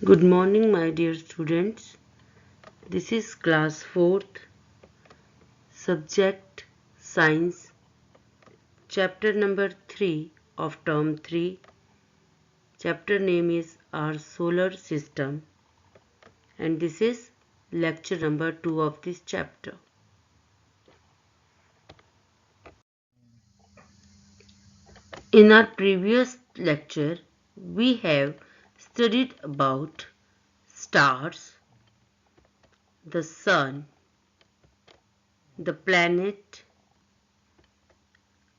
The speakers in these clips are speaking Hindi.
Good morning, my dear students. This is class 4th, subject science, chapter number 3 of term 3. Chapter name is our solar system, and this is lecture number 2 of this chapter. In our previous lecture, we have studied about stars, the sun, the planet,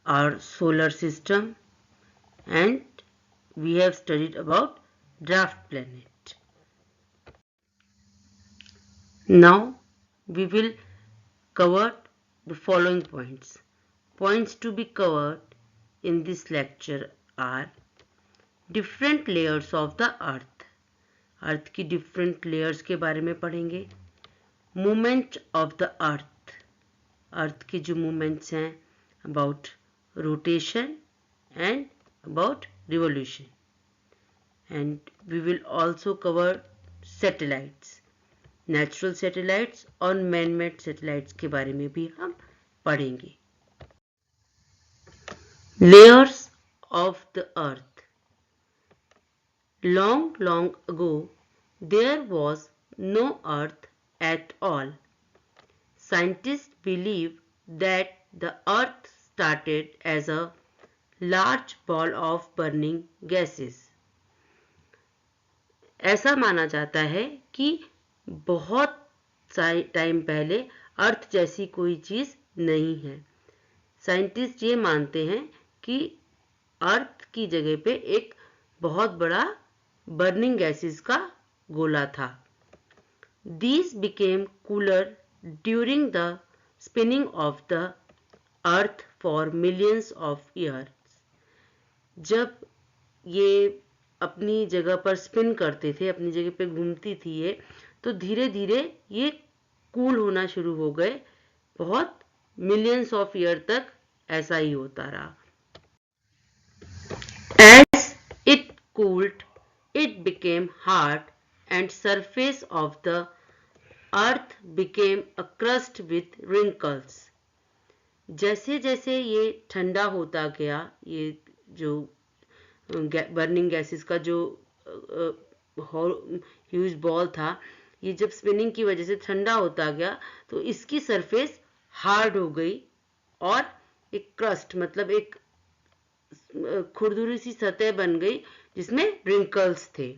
our solar system, and we have studied about dwarf planet. Now we will cover the following points. Points to be covered in this lecture are different layers of the earth. अर्थ की different layers के बारे में पढ़ेंगे. Movement of the earth. अर्थ के जो movements हैं about rotation and about revolution. And we will also cover satellites. Natural satellites और मैन मेड सैटेलाइट्स के बारे में भी हम पढ़ेंगे. Layers of the earth. long ago there was no earth at all. Scientists believe that the earth started as a large ball of burning gases. ऐसा माना जाता है कि बहुत टाइम पहले अर्थ जैसी कोई चीज नहीं है. साइंटिस्ट ये मानते हैं कि अर्थ की जगह पे एक बहुत बड़ा बर्निंग गैसेस का गोला था. These became cooler during the spinning of the earth for millions of years. जब ये अपनी जगह पर स्पिन करते थे, अपनी जगह पे घूमती थी ये, तो धीरे धीरे ये कूल होना शुरू हो गए. बहुत मिलियंस ऑफ ईयर तक ऐसा ही होता रहा. As it cooled, it became hard and surface of the earth became a crust with wrinkles. जैसे जैसे ये ठंडा होता गया, ये जो बर्निंग गैसेस का जो ह्यूज बॉल था, ये जब स्पिनिंग की वजह से ठंडा होता गया तो इसकी सरफेस हार्ड हो गई और एक क्रस्ट मतलब एक खुरदुरी सी सतह बन गई जिसमें रिंकल्स थे.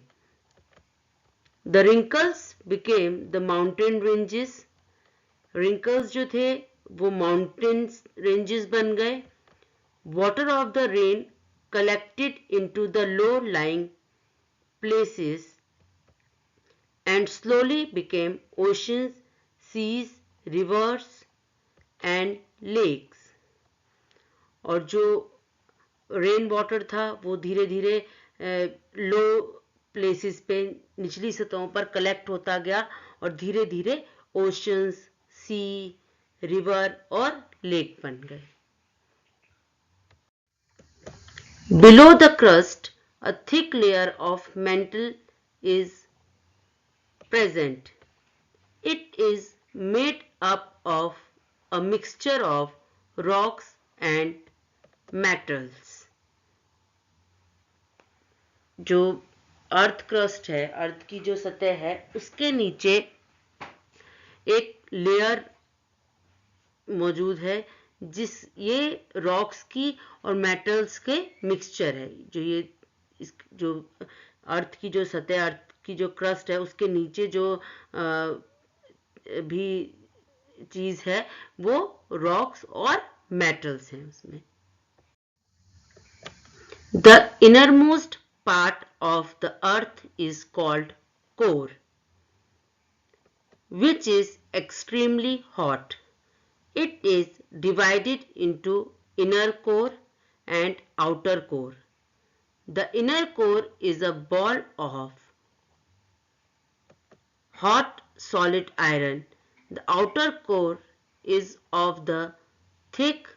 The wrinkles became the mountain ranges. Wrinkles जो थे वो माउंटेन रेंजेस बन गए. Water of the rain collected into the low-lying places and slowly became oceans, seas, rivers and lakes. और जो रेन वाटर था वो धीरे धीरे लो प्लेसेस पे, निचली सतहों पर कलेक्ट होता गया और धीरे धीरे ओशंस, सी, रिवर और लेक बन गए. Below the crust, a thick layer of mantle is present. It is made up of a mixture of rocks and metals. जो अर्थ क्रस्ट है, अर्थ की जो सतह है, उसके नीचे एक लेयर मौजूद है जिस ये रॉक्स की और मेटल्स के मिक्सचर है. जो ये जो अर्थ की जो सतह, अर्थ की जो क्रस्ट है, उसके नीचे जो भी चीज है वो रॉक्स और मेटल्स हैं उसमें. The innermost part of the earth is called core, which is extremely hot. It is divided into inner core and outer core. The inner core is a ball of hot solid iron. The outer core is of the thick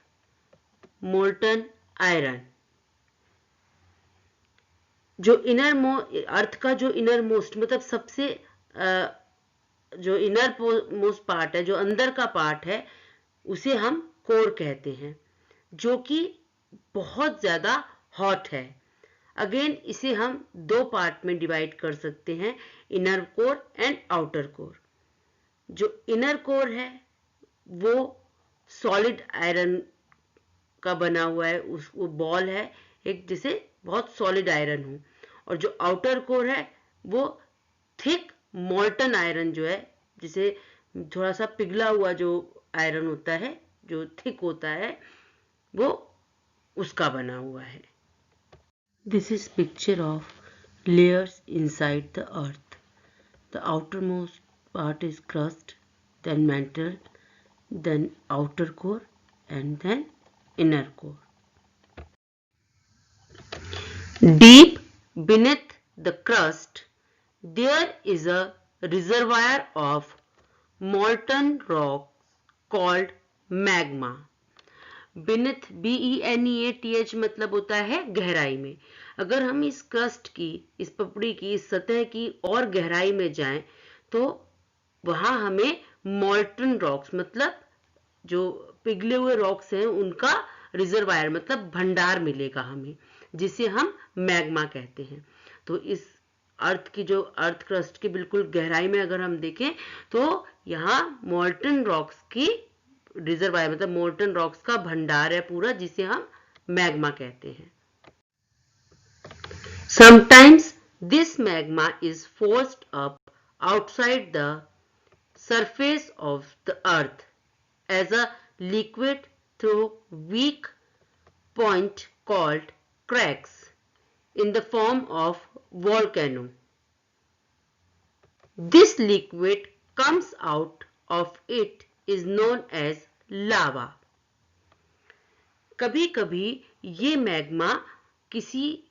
molten iron. जो अर्थ का जो इनर मोस्ट मतलब सबसे जो इनर मोस्ट पार्ट है, जो अंदर का पार्ट है, उसे हम कोर कहते हैं, जो कि बहुत ज्यादा हॉट है। अगेन इसे हम दो पार्ट में डिवाइड कर सकते हैं, inner core and outer core. जो इनर कोर है वो सॉलिड आयरन का बना हुआ है, वो बॉल है एक, जैसे बहुत सॉलिड आयरन हो। और जो आउटर कोर है वो थिक मोल्टन आयरन जो है, जिसे थोड़ा सा पिघला हुआ जो आयरन होता है, जो थिक होता है, वो उसका बना हुआ है। This is picture of layers inside the earth. The outermost part is crust, then mantle, then outer core, and then inner core. Deep beneath the crust, there is a reservoir of molten rock called magma. Beneath, BENEATH मतलब होता है गहराई में। अगर हम इस क्रस्ट की, इस पपड़ी की, इस सतह की और गहराई में जाएं तो वहां हमें मॉल्टन रॉक्स मतलब जो पिघले हुए रॉक्स हैं उनका रिजर्वायर मतलब भंडार मिलेगा हमें, जिसे हम मैग्मा कहते हैं। तो इस अर्थ की जो अर्थ क्रस्ट की बिल्कुल गहराई में अगर हम देखें तो यहाँ मॉल्टन रॉक्स की रिजर्वायर मतलब मॉल्टन रॉक्स का भंडार है पूरा, जिसे हम मैग्मा कहते हैं। Sometimes this magma is forced up outside the surface of the earth as a liquid through weak point called cracks in the form of volcano. This liquid comes out of it is known as lava. कभी कभी ये मैग्मा किसी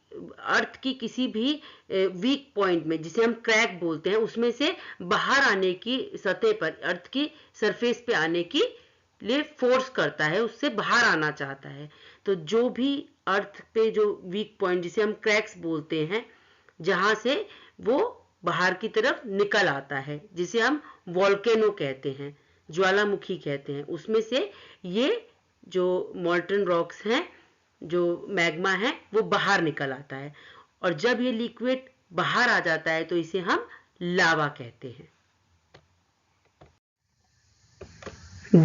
अर्थ की किसी भी वीक पॉइंट में, जिसे हम क्रैक बोलते हैं, उसमें से बाहर आने की, सतह पर अर्थ की सरफेस पे आने की लिए फोर्स करता है, उससे बाहर आना चाहता है। तो जो भी अर्थ पे जो वीक पॉइंट, जिसे हम क्रैक्स बोलते हैं, जहां से वो बाहर की तरफ निकल आता है, जिसे हम वॉल्केनो कहते हैं, ज्वालामुखी कहते हैं, उसमें से ये जो मॉल्टन रॉक्स हैं, जो मैग्मा है, वो बाहर निकल आता है। और जब ये लिक्विड बाहर आ जाता है तो इसे हम लावा कहते हैं।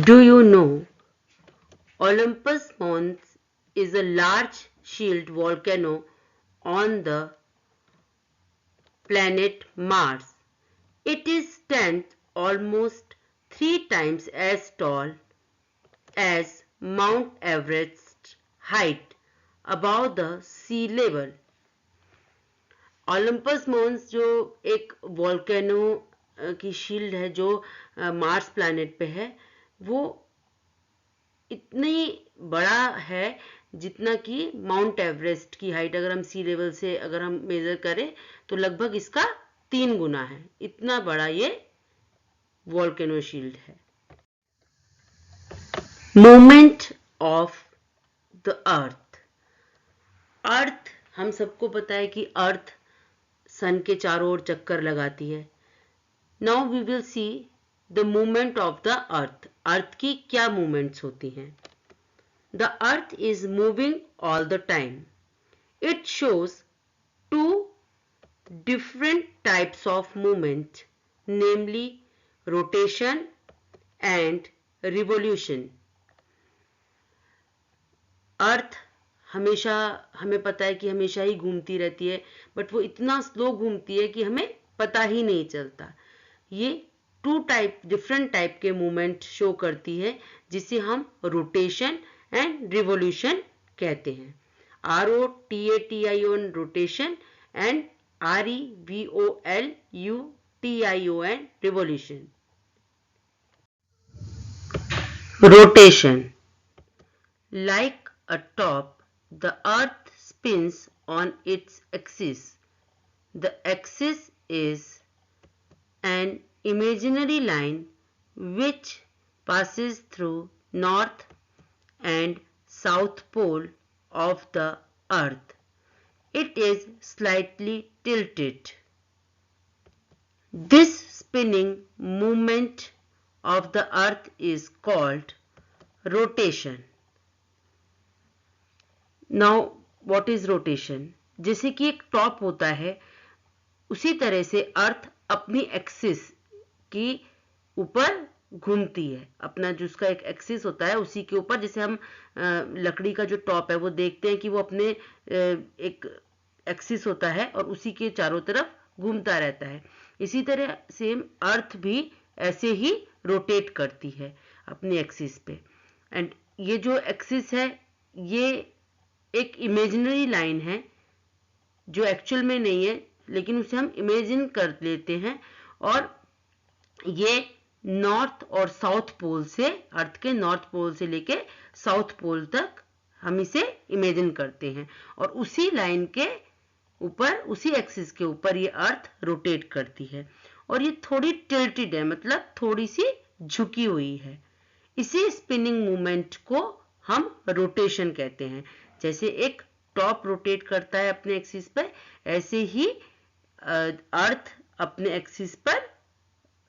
Do you know Olympus Mons is a large shield volcano on the planet Mars. It is stands almost 3 times as tall as Mount Everest height above the sea level. Olympus Mons जो एक वॉल्केनो की शील्ड है जो मार्स प्लैनेट पे है, वो इतनी बड़ा है जितना कि माउंट एवरेस्ट की हाइट, अगर हम सी लेवल से अगर हम मेजर करें तो लगभग इसका 3 गुना है। इतना बड़ा ये वॉल्केनो शील्ड है। Movement of the earth. Earth, हम सबको पता है कि अर्थ सन के चारों ओर चक्कर लगाती है। Now we will see the movement of the earth. Earth की क्या मूवमेंट्स होती हैं? The earth is moving all the time. It shows two different types of movement, namely rotation and revolution. Earth हमेशा, हमें पता है कि हमेशा ही घूमती रहती है, बट वो इतना स्लो घूमती है कि हमें पता ही नहीं चलता। ये डिफरेंट टाइप के मूवमेंट शो करती है, जिसे हम रोटेशन एंड रिवोल्यूशन कहते हैं। ROTATION rotation and REVOLUTION revolution. Rotation. Like a top, the earth spins on its axis. The axis is an imaginary line which passes through north and south pole of the earth. it is slightly tilted. This spinning movement of the earth is called rotation. Now what is rotation? जैसे कि एक टॉप होता है, उसी तरह से अर्थ अपनी एक्सिस की ऊपर घूमती है. अपना जो उसका एक एक्सिस होता है उसी के ऊपर, जैसे हम लकड़ी का जो टॉप है वो देखते हैं कि वो अपने एक एक्सिस होता है और उसी के चारों तरफ घूमता रहता है. इसी तरह सेम अर्थ भी ऐसे ही रोटेट करती है अपनी एक्सिस पे. एंड ये जो एक्सिस है ये एक इमेजिनरी लाइन है जो एक्चुअल में नहीं है, लेकिन उसे हम इमेजिन कर लेते हैं. और ये नॉर्थ और साउथ पोल से, अर्थ के नॉर्थ पोल से लेके साउथ पोल तक हम इसे इमेजिन करते हैं. और उसी लाइन के ऊपर, उसी एक्सिस के ऊपर ये अर्थ रोटेट करती है. और ये थोड़ी टिल्टेड है, मतलब थोड़ी सी झुकी हुई है. इसी स्पिनिंग मूवमेंट को हम रोटेशन कहते हैं. जैसे एक टॉप रोटेट करता है अपने एक्सिस पर, ऐसे ही अर्थ अपने एक्सिस पर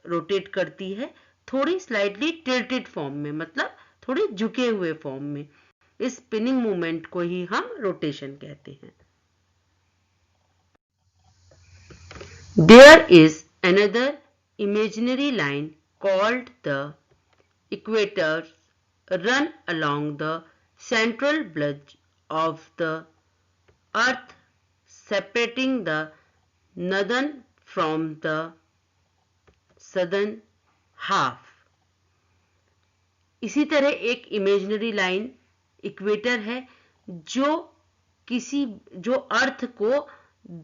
रोटेट करती है, थोड़ी स्लाइटली टिल्टेड फॉर्म में, मतलब थोड़ी झुके हुए फॉर्म में. इस स्पिनिंग मूवमेंट को ही हम रोटेशन कहते हैं. There is another imaginary line called the equator run along the central bulge of the earth, separating the northern from the southern half. इसी तरह एक इमेजिनरी लाइन इक्वेटर है जो अर्थ को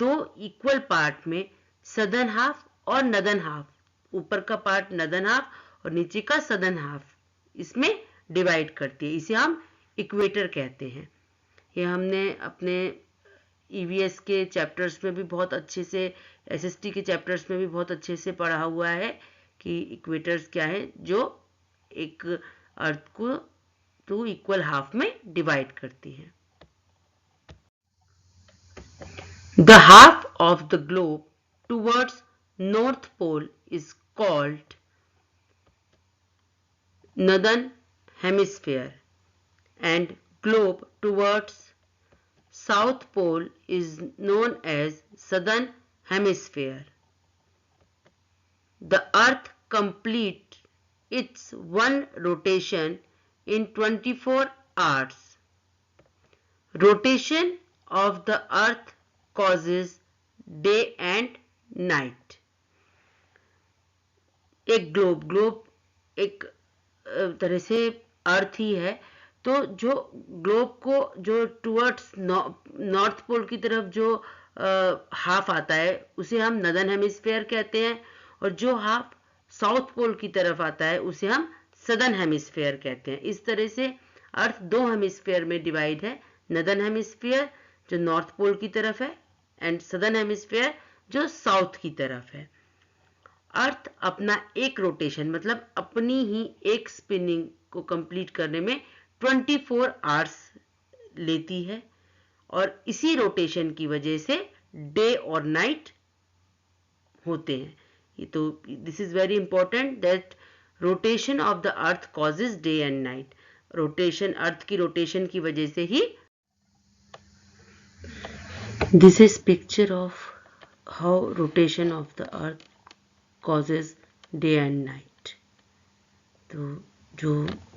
दो इक्वल पार्ट में, सदर्न हाफ और नदर्न हाफ, ऊपर का पार्ट नदर्न हाफ और नीचे का सदर्न हाफ, इसमें डिवाइड करती है. इसे हम इक्वेटर कहते हैं. ये हमने अपने ईवीएस के चैप्टर्स में भी बहुत अच्छे से, एसएसटी के चैप्टर्स में भी बहुत अच्छे से पढ़ा हुआ है कि इक्वेटर्स क्या है, जो एक अर्थ को टू इक्वल हाफ में डिवाइड करती है. The half of the globe towards North Pole is called Northern Hemisphere, and globe towards South Pole is known as Southern Hemisphere. The Earth completes its one rotation in 24 hours. Rotation of the Earth causes day and night. एक ग्लोब एक तरह से अर्थ ही है, तो जो ग्लोब को जो टुवर्ड्स नॉर्थ पोल की तरफ जो हाफ आता है उसे हम नदर्न हेमिस्फीयर कहते हैं, और जो हाफ साउथ पोल की तरफ आता है उसे हम सदर्न हेमिस्फीयर कहते हैं. इस तरह से अर्थ दो हेमिस्फीयर में डिवाइड है, नदर्न हेमिस्फीयर जो नॉर्थ पोल की तरफ है एंड सदर्न हेमिस्फीयर जो साउथ की तरफ है. अर्थ अपना एक रोटेशन, मतलब अपनी ही एक स्पिनिंग को कंप्लीट करने में 24 आवर्स लेती है, और इसी रोटेशन की वजह से डे और नाइट होते हैं. ये तो this is very important that rotation of the earth causes day and night. Rotation, earth की रोटेशन की वजह से ही. This is picture of how rotation of the earth causes day and night. तो जो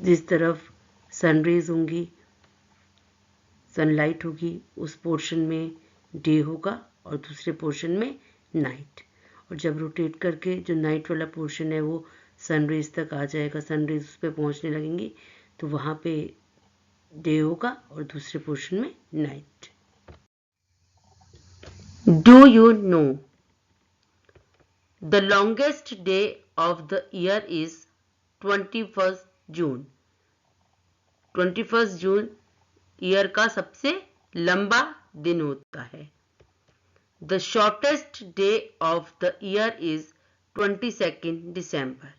जिस तरफ सनरेज होंगी, सनलाइट होगी, उस पोर्शन में डे होगा और दूसरे पोर्शन में नाइट. और जब रोटेट करके जो नाइट वाला पोर्शन है वो सनरेज तक आ जाएगा, सनरेज उस पर पहुंचने लगेंगी, तो वहाँ पे डे होगा और दूसरे पोर्शन में night. Do you know The longest day of the year is 21st June. 21st June year का सबसे लंबा दिन होता है. The shortest day of the year is 22nd December.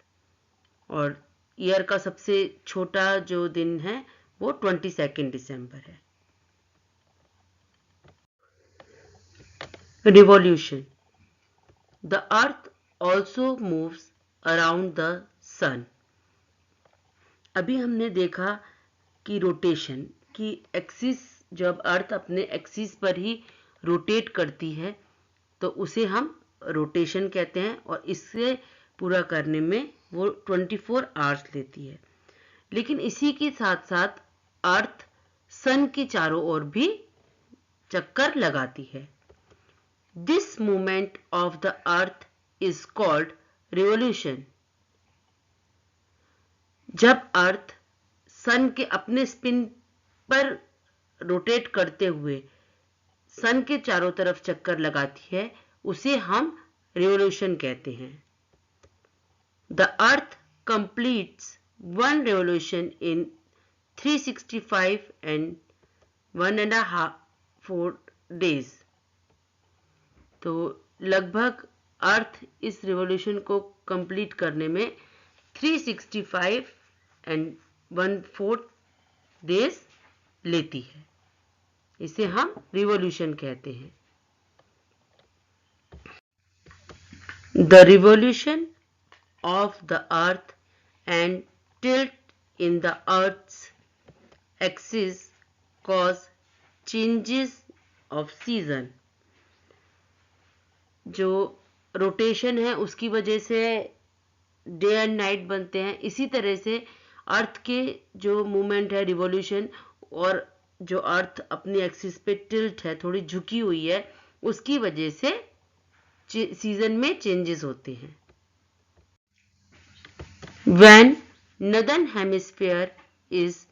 और ईयर का सबसे छोटा जो दिन है वो 22nd December है. Revolution. The earth also moves around the sun. अभी हमने देखा कि रोटेशन की एक्सिस, जब अर्थ अपने एक्सिस पर ही रोटेट करती है तो उसे हम रोटेशन कहते हैं, और इससे पूरा करने में वो 24 आवर्स लेती है। लेकिन इसी के साथ साथ अर्थ सन के चारों ओर भी चक्कर लगाती है। This movement of the earth is called revolution. जब अर्थ सन के अपने स्पिन पर रोटेट करते हुए सन के चारों तरफ चक्कर लगाती है, उसे हम रिवॉल्यूशन कहते हैं। The earth completes one revolution in 365 and 1.5 days। तो लगभग अर्थ इस रिवॉल्यूशन को कंप्लीट करने में 365 and 1/4 days लेती है। इसे हम रिवॉल्यूशन कहते हैं। The revolution of the earth and tilt in the earth's axis cause changes of season. जो रोटेशन है उसकी वजह से डे एंड नाइट बनते हैं। इसी तरह से अर्थ के जो मूवमेंट है रिवॉल्यूशन, और जो अर्थ अपनी एक्सिस पे टिल्ट है, थोड़ी झुकी हुई है, उसकी वजह से सीजन में चेंजेस होते हैं। When northern hemisphere is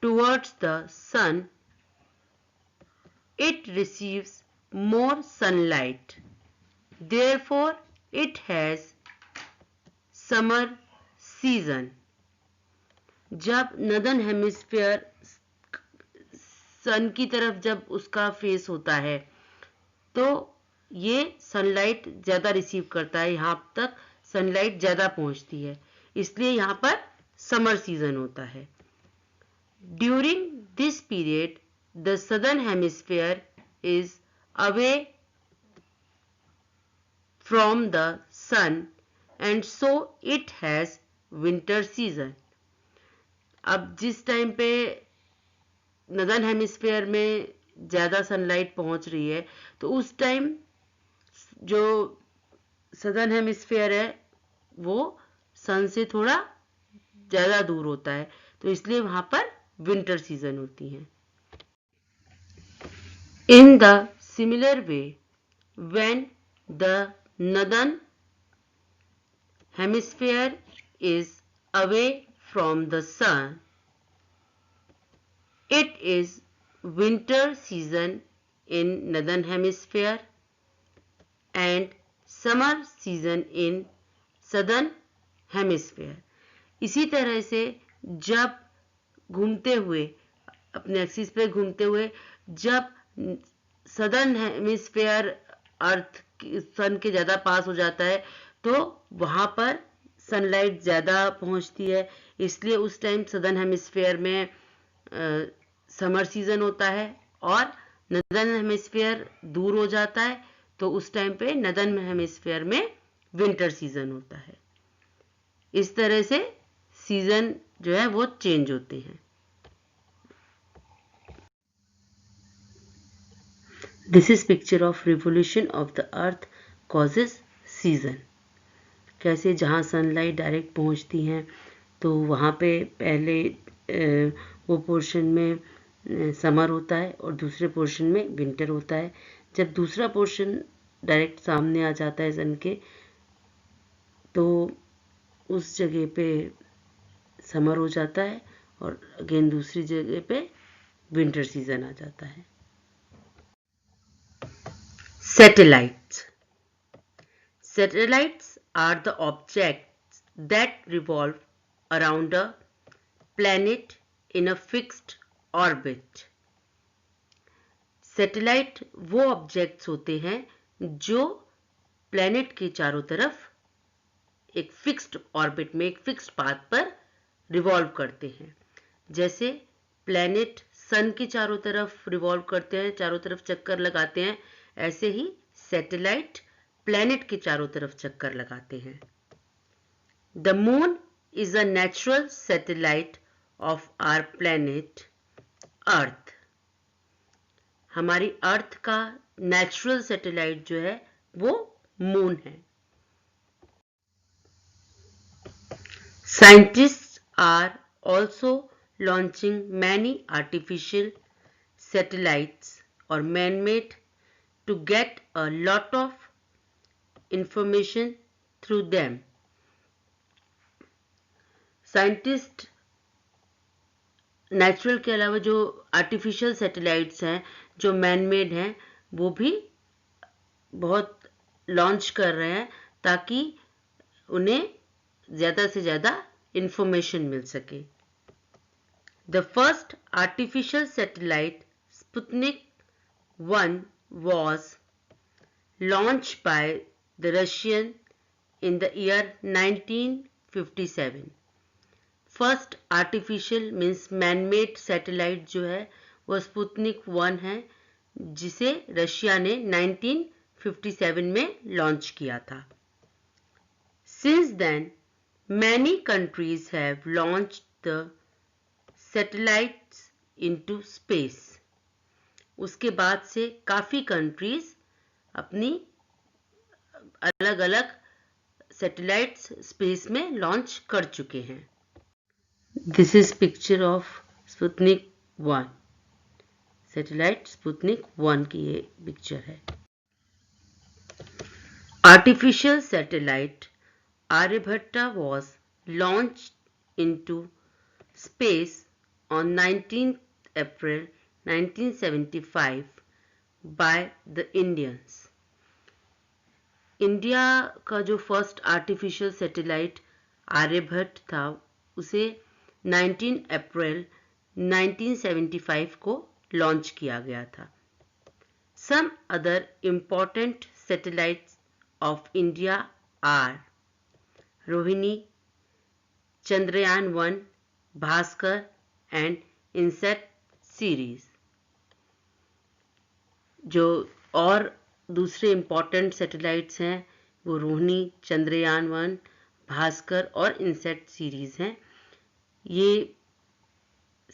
towards the sun, it receives more sunlight. Therefore, it has summer season. जब नदर्न हेमिस्फीयर सन की तरफ जब उसका फेस होता है तो ये सनलाइट ज़्यादा रिसीव करता है, यहाँ तक सनलाइट ज़्यादा पहुँचती है, इसलिए यहाँ पर समर सीजन होता है। During this period the southern hemisphere is away from the sun and so it has winter season. अब जिस टाइम पे नदर्न हेमिस्फीयर में ज़्यादा सनलाइट पहुंच रही है तो उस टाइम जो सदर्न हेमिस्फीयर है वो सन से थोड़ा ज़्यादा दूर होता है, तो इसलिए वहाँ पर विंटर सीजन होती है। In the similar way when the northern hemisphere is away from the sun, it is winter season in northern hemisphere and summer season in southern hemisphere। इसी तरह से जब घूमते हुए अपने एक्सिस पे घूमते हुए जब सदर्न हेमिस्फीयर अर्थ सन के ज़्यादा पास हो जाता है तो वहाँ पर सनलाइट ज़्यादा पहुँचती है, इसलिए उस टाइम सदर्न हेमिस्फीयर में समर सीजन होता है, और नदर्न हेमिस्फीयर दूर हो जाता है तो उस टाइम पे नदर्न हेमिस्फीयर में विंटर सीजन होता है। इस तरह से सीजन जो है वो चेंज होते हैं। This is picture of revolution of the earth causes season. कैसे जहाँ सनलाइट डायरेक्ट पहुँचती हैं तो वहाँ पे पहले वो पोर्शन में समर होता है और दूसरे पोर्शन में विंटर होता है। जब दूसरा पोर्शन डायरेक्ट सामने आ जाता है सन के तो उस जगह पे समर हो जाता है और अगेन दूसरी जगह पे विंटर सीजन आ जाता है। Satellites. Satellites are the objects that revolve around a planet in a fixed orbit। Satellite वो ऑब्जेक्ट्स होते हैं जो प्लैनेट के चारों तरफ एक फिक्स्ड ऑर्बिट में, एक फिक्स्ड पाथ पर रिवॉल्व करते हैं। जैसे प्लैनेट सन के चारों तरफ रिवॉल्व करते हैं, चारों तरफ चक्कर लगाते हैं, ऐसे ही सैटेलाइट प्लैनेट के चारों तरफ चक्कर लगाते हैं। The moon is a natural satellite of our planet earth. हमारी अर्थ का नेचुरल सैटेलाइट जो है वो मून है। Scientists are also launching many artificial satellites or man-made to get a lot of information through them. Scientists natural के अलावा जो आर्टिफिशियल सैटेलाइट्स हैं, जो मैन-मेड हैं, वो भी बहुत लॉन्च कर रहे हैं ताकि उन्हें ज़्यादा से ज़्यादा इंफॉर्मेशन मिल सके। The first artificial satellite Sputnik 1 was launched by the Russian in the year 1957. First artificial means man-made satellite जो है वो स्पुतनिक 1 है, जिसे रशिया ने 1957 में लॉन्च किया था। Since then, many countries have launched the satellites into space. उसके बाद से काफ़ी कंट्रीज अपनी अलग-अलग सैटेलाइट्स स्पेस में लॉन्च कर चुके हैं। This is picture of Sputnik 1, satellite Sputnik 1 की ये पिक्चर है। Artificial satellite Aryabhatta was launched into space on 19th April 1975 by the Indians. India का जो फर्स्ट आर्टिफिशियल सैटेलाइट आर्यभट्ट था उसे 19 अप्रैल 1975 को लॉन्च किया गया था। Some other important satellites of India are Rohini, Chandrayaan 1, Bhaskar and INSAT series. जो और दूसरे इंपॉर्टेंट सैटेलाइट्स हैं वो रोहिणी, चंद्रयान 1, भास्कर और इनसेट सीरीज हैं। ये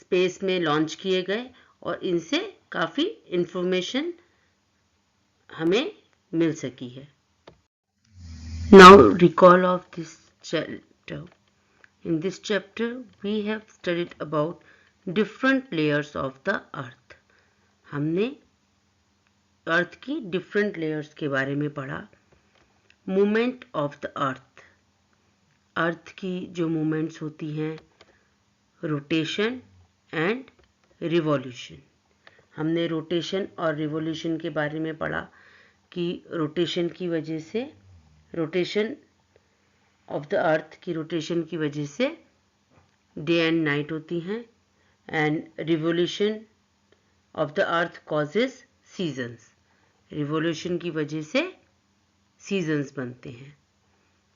स्पेस में लॉन्च किए गए और इनसे काफ़ी इंफॉर्मेशन हमें मिल सकी है। Now recall of this chapter. In this chapter we have studied about different layers of the earth. हमने अर्थ की डिफरेंट लेयर्स के बारे में पढ़ा। Movement of the earth, earth की जो मूवमेंट्स होती हैं, रोटेशन एंड रिवॉल्यूशन। हमने रोटेशन और रिवॉल्यूशन के बारे में पढ़ा कि रोटेशन की वजह से, रोटेशन ऑफ द अर्थ की रोटेशन की वजह से डे एंड नाइट होती हैं, and revolution of the earth causes seasons, revolution की वजह से सीजन्स बनते हैं।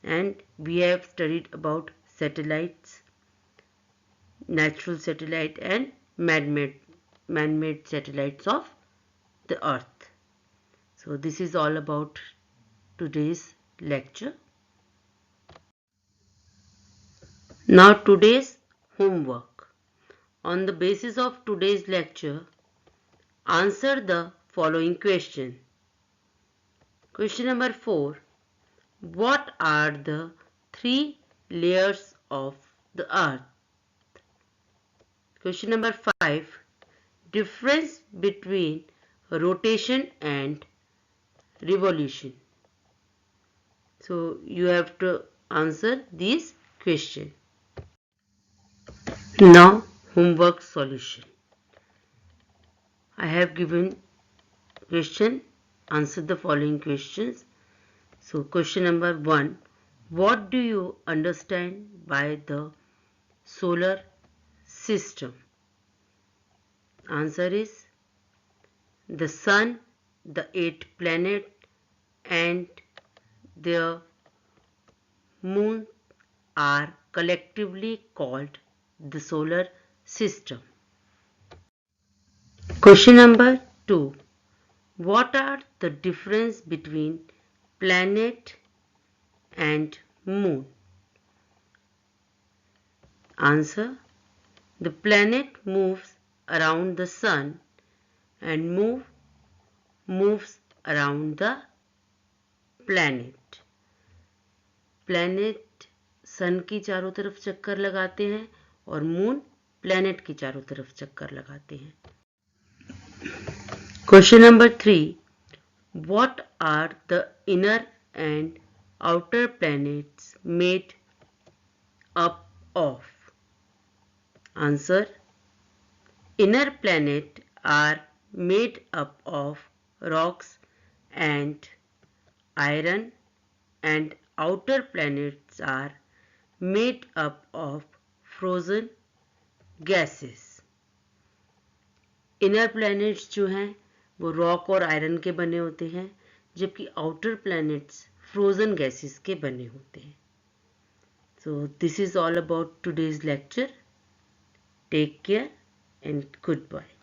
And we have studied about satellites, natural satellite and man-made satellites of the earth. So this is all about today's lecture. Now today's homework. On the basis of today's lecture, answer the following question. Question number 4. What are the 3 layers of the earth? Question number 5. Difference between rotation and revolution. So you have to answer these questions. Now homework solution. I have given question, answer the following questions. So question number 1. What do you understand by the solar system? Answer is the sun, the 8 planets and their moon are collectively called the solar system. Question number 2. What are the difference between planet and moon? Answer: the planet moves around the sun and moon moves around the planet. Planet sun की चारों तरफ चक्कर लगाते हैं और मून प्लैनेट की चारों तरफ चक्कर लगाते हैं. Question number 3. What are the inner and outer planets made up of? Answer: inner planets are made up of rocks and iron, and outer planets are made up of frozen gases. Inner planets जो हैं वो रॉक और आयरन के बने होते हैं, जबकि आउटर प्लैनेट्स फ्रोजन गैसेस के बने होते हैं. So this is all about today's lecture. Take care and goodbye.